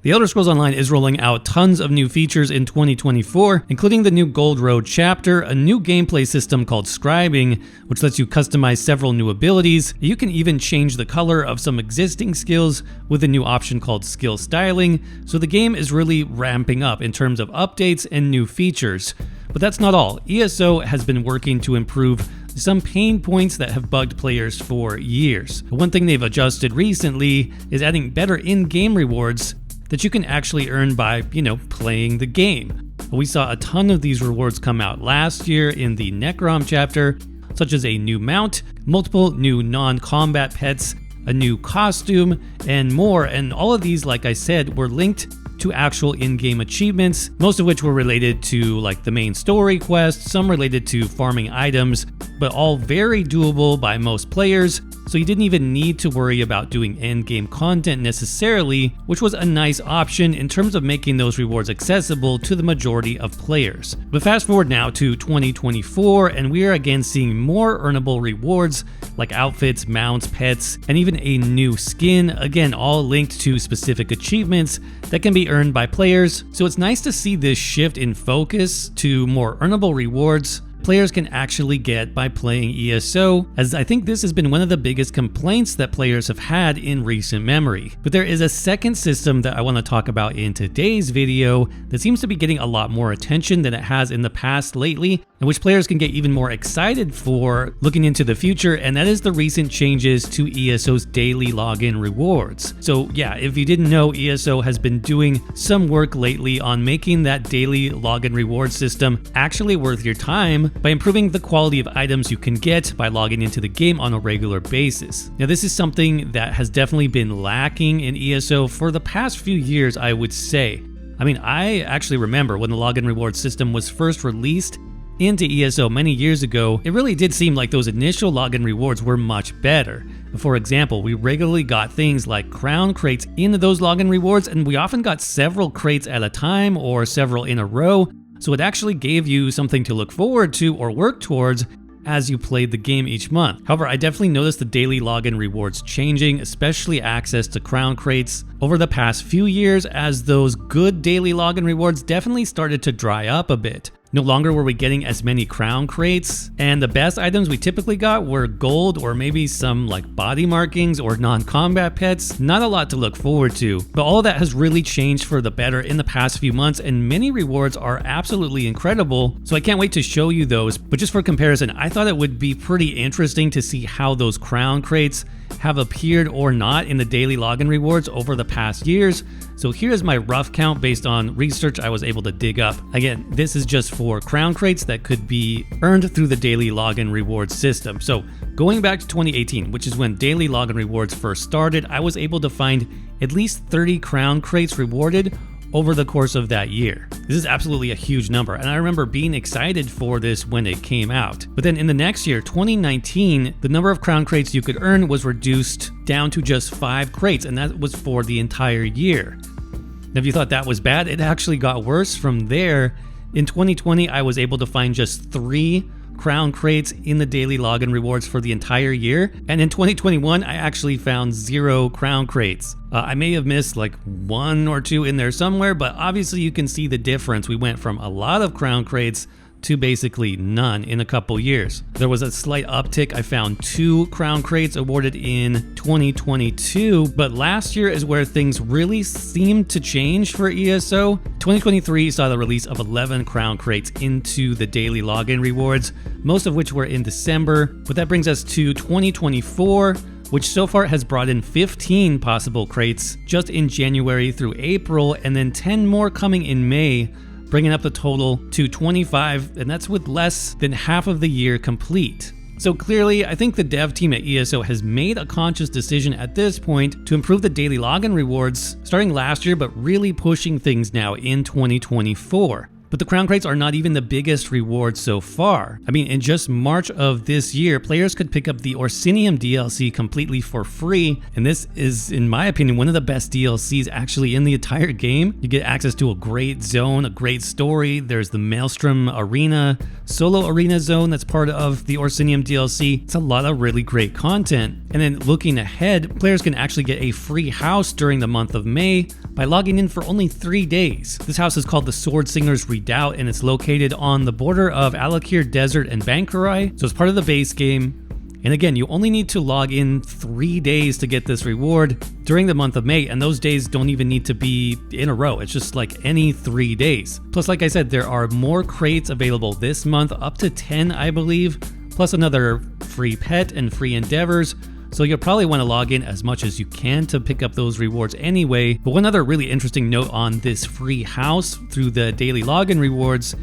The Elder Scrolls Online is rolling out tons of new features in 2024, including the new Gold Road chapter, a new gameplay system called scribing, which lets you customize several new abilities. You can even change the color of some existing skills with a new option called skill styling, so the game is really ramping up in terms of updates and new features. But that's not all. ESO has been working to improve some pain points that have bugged players for years. One thing they've adjusted recently is adding better in-game rewards that you can actually earn by, playing the game. We saw a ton of these rewards come out last year in the Necrom chapter, such as a new mount, multiple new non-combat pets, a new costume, and more. And all of these, like I said, were linked to actual in-game achievements, most of which were related to like the main story quest, some related to farming items, but all very doable by most players. So you didn't even need to worry about doing end-game content necessarily, which was a nice option in terms of making those rewards accessible to the majority of players. But fast forward now to 2024, and we are again seeing more earnable rewards like outfits, mounts, pets, and even a new skin, again all linked to specific achievements that can be earned by players. So it's nice to see this shift in focus to more earnable rewards players can actually get by playing ESO, as I think this has been one of the biggest complaints that players have had in recent memory. But there is a second system that I want to talk about in today's video that seems to be getting a lot more attention than it has in the past lately, and which players can get even more excited for looking into the future, and that is the recent changes to ESO's daily login rewards. So yeah, if you didn't know, ESO has been doing some work lately on making that daily login reward system actually worth your time by improving the quality of items you can get by logging into the game on a regular basis. Now this is something that has definitely been lacking in ESO for the past few years, I would say. I mean, I actually remember when the login reward system was first released into ESO many years ago, it really did seem like those initial login rewards were much better. For example, we regularly got things like crown crates into those login rewards, and we often got several crates at a time or several in a row, so it actually gave you something to look forward to or work towards as you played the game each month. However, I definitely noticed the daily login rewards changing, especially access to crown crates, over the past few years, as those good daily login rewards definitely started to dry up a bit. No longer were we getting as many crown crates, and the best items we typically got were gold or maybe some like body markings or non-combat pets. Not a lot to look forward to, but all of that has really changed for the better in the past few months, and many rewards are absolutely incredible, so I can't wait to show you those. But just for comparison, I thought it would be pretty interesting to see how those crown crates have appeared or not in the daily login rewards over the past years. So here's my rough count based on research I was able to dig up. Again, this is just for crown crates that could be earned through the daily login rewards system. So going back to 2018, which is when daily login rewards first started, I was able to find at least 30 crown crates rewarded over the course of that year. This is absolutely a huge number, and I remember being excited for this when it came out. But then in the next year, 2019, the number of crown crates you could earn was reduced down to just 5 crates, and that was for the entire year. Now, if you thought that was bad, it actually got worse from there. In 2020, I was able to find just 3 crown crates in the daily login rewards for the entire year, and in 2021 I actually found 0 crown crates. I may have missed like 1 or 2 in there somewhere, but obviously you can see the difference. We went from a lot of crown crates to basically none in a couple years. There was a slight uptick. I found 2 crown crates awarded in 2022, but last year is where things really seemed to change for ESO. 2023 saw the release of 11 crown crates into the daily login rewards, most of which were in December. But that brings us to 2024, which so far has brought in 15 possible crates just in January through April, and then 10 more coming in May, bringing up the total to 25, and that's with less than half of the year complete. So clearly, I think the dev team at ESO has made a conscious decision at this point to improve the daily login rewards starting last year, but really pushing things now in 2024. But the crown crates are not even the biggest reward so far. I mean, in just March of this year, players could pick up the Orsinium DLC completely for free, and this is, in my opinion, one of the best DLCs actually in the entire game. You get access to a great zone, a great story. There's the Maelstrom Arena, solo arena zone that's part of the Orsinium DLC. It's a lot of really great content. And then looking ahead, players can actually get a free house during the month of May by logging in for only 3 days. This house is called the Sword Singer's Redoubt, and it's located on the border of Alakir Desert and Bankarai, so it's part of the base game. And again, you only need to log in 3 days to get this reward during the month of May, and those days don't even need to be in a row. It's just like any 3 days. Plus, like I said, there are more crates available this month, up to 10, I believe, plus another free pet and free endeavors. So you'll probably want to log in as much as you can to pick up those rewards anyway. But one other really interesting note on this free house through the daily login rewards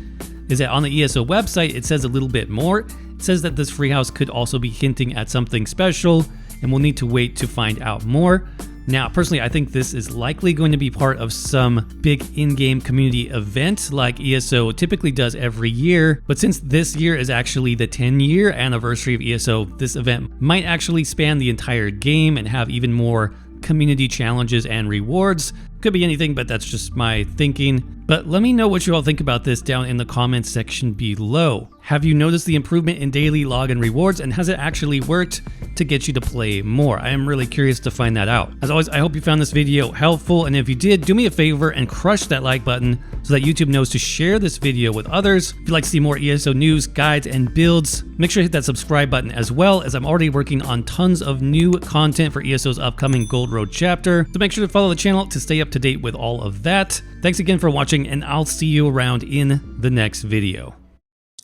is that on the ESO website, it says a little bit more. It says that this free house could also be hinting at something special, and we'll need to wait to find out more. Now, personally, I think this is likely going to be part of some big in-game community event like ESO typically does every year. But since this year is actually the 10-year anniversary of ESO, this event might actually span the entire game and have even more community challenges and rewards. Could be anything, but that's just my thinking. But let me know what you all think about this down in the comments section below. Have you noticed the improvement in daily login rewards, and has it actually worked to get you to play more? I am really curious to find that out. As always, I hope you found this video helpful, and if you did, do me a favor and crush that like button so that YouTube knows to share this video with others. If you'd like to see more ESO news, guides, and builds, make sure to hit that subscribe button as well, as I'm already working on tons of new content for ESO's upcoming Gold Road chapter. So make sure to follow the channel to stay up to date with all of that. Thanks again for watching, and I'll see you around in the next video.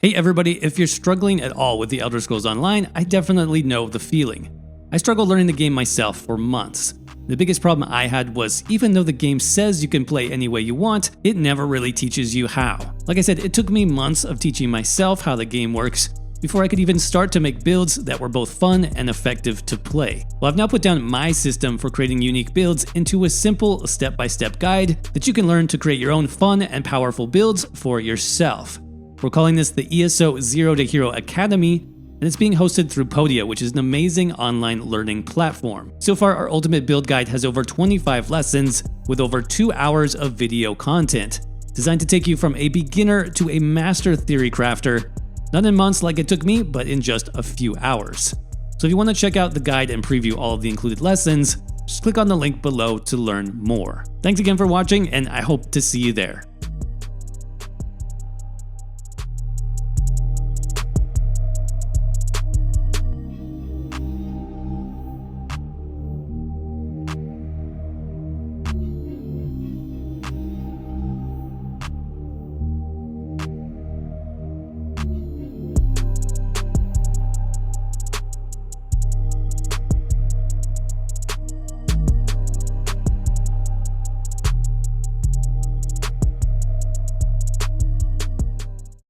Hey everybody, if you're struggling at all with The Elder Scrolls Online, I definitely know the feeling. I struggled learning the game myself for months. The biggest problem I had was, even though the game says you can play any way you want, it never really teaches you how. Like I said, it took me months of teaching myself how the game works before I could even start to make builds that were both fun and effective to play. Well, I've now put down my system for creating unique builds into a simple step-by-step guide that you can learn to create your own fun and powerful builds for yourself. We're calling this the ESO Zero to Hero Academy, and it's being hosted through Podia, which is an amazing online learning platform. So far, our ultimate build guide has over 25 lessons with over 2 hours of video content, designed to take you from a beginner to a master theory crafter, not in months like it took me, but in just a few hours. So if you want to check out the guide and preview all of the included lessons, just click on the link below to learn more. Thanks again for watching, and I hope to see you there.